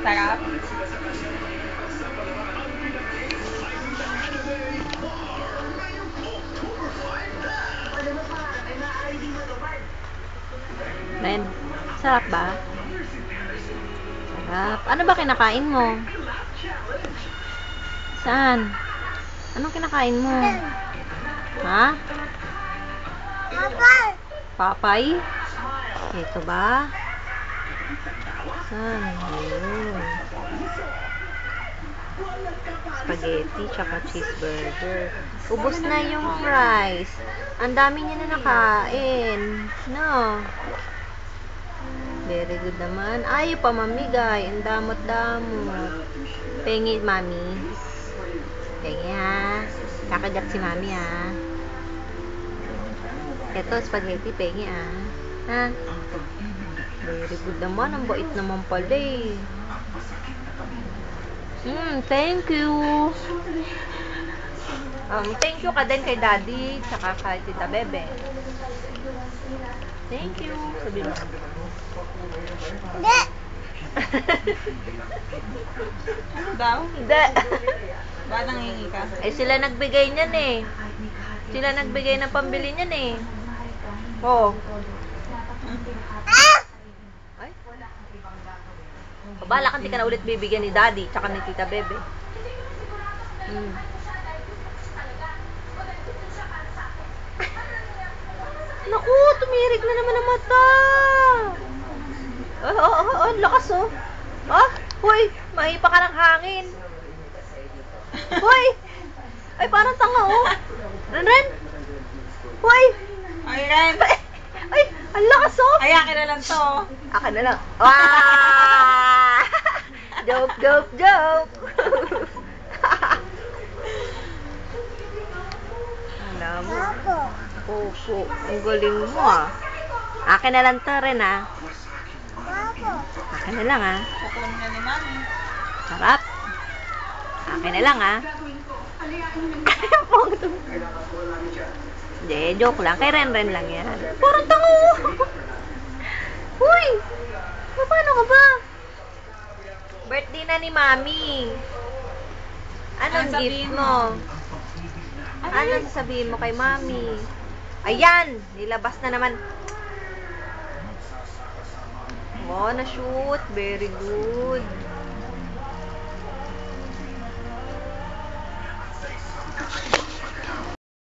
Sarap. Ren, sarap ba? Sarap. Ano ba kinakain mo? Saan? Anong kinakain mo? Ha? Papay? Ito ba? Saan? Ayun. Spaghetti tsaka cheeseburger. Ubus na yung fries. Ang dami niya na nakain. No? Very good naman. Ayaw pa mamigay. Ang damot-damot. Pengi, mami. Pengi, ha? Kakagat si mami, ha? Ito, spaghetti, pengi, ha? Ha? Very good naman. Ang bait naman pala, eh. Thank you. Thank you ka din kay Daddy, tsaka kay Tita Bebe. Thank you. Sabi mo. Hindi. Ano daw? Hindi. Ba't nangingi ka? Eh, sila nagbigay niyan, eh. Sila nagbigay ng pambili niyan, eh. Oh. Ay. Bala ka, hindi ka na ulit bibigyan ni Daddy, tsaka ni Tita Bebe. Naku, tumirik na naman ang mata. Lakas, oh. Hoy, maipa ka ng hangin. Hoy. Ay, parang tanga, oh. Ren. Hoy. Ay, Ren. Ay, ang lakas, oh. Ay, akin na lang to. Akin na lang. Wow! Joke, joke, joke. Alam mo. Opo. Ang galing mo, ah. Akin na lang to rin, ah. Akin na lang, ah. Kukunin na ni Mami. Sarap. Akin na lang, ah. Hindi, joke lang. Kay Ren-Ren lang yan. Parang tango. Uy! Paano ka ba? Birthday na ni Mami. Anong gift mo? Anong sasabihin mo kay Mami? Ayan! Nilabas na naman. Oh, na-shoot. Very good.